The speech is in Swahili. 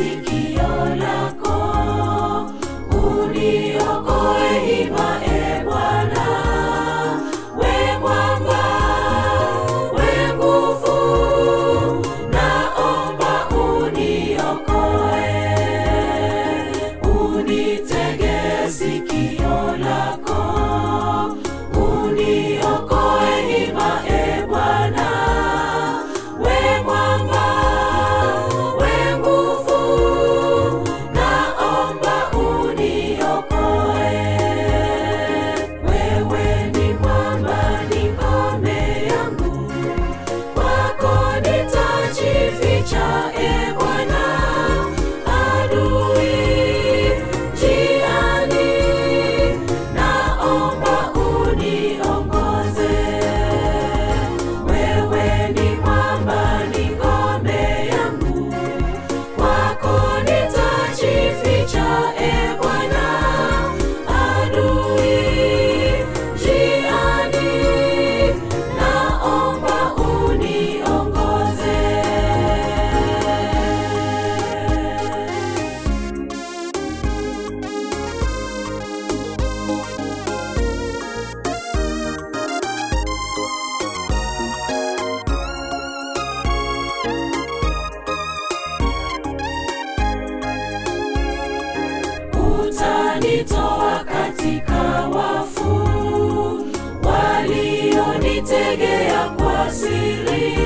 sikio lako, uniokoe hima, e Bwana. We mwamba, we nguvu, naomba uniokoe. Unitege sikio lako, uniokoe hima, e Bwana. We mwamba, we nguvu, naomba uniokoe. Wewe ni mwamba, ni ngome yangu, kwako nitajificha, e Bwana. Adui njiani, naomba uniongoze. Wewe ni mwamba, ni ngome yangu, kwako nitajificha, e Bwana. Adui njiani, naomba uniongoze. Utanitoa katika wafu, walionitegea kwa siri.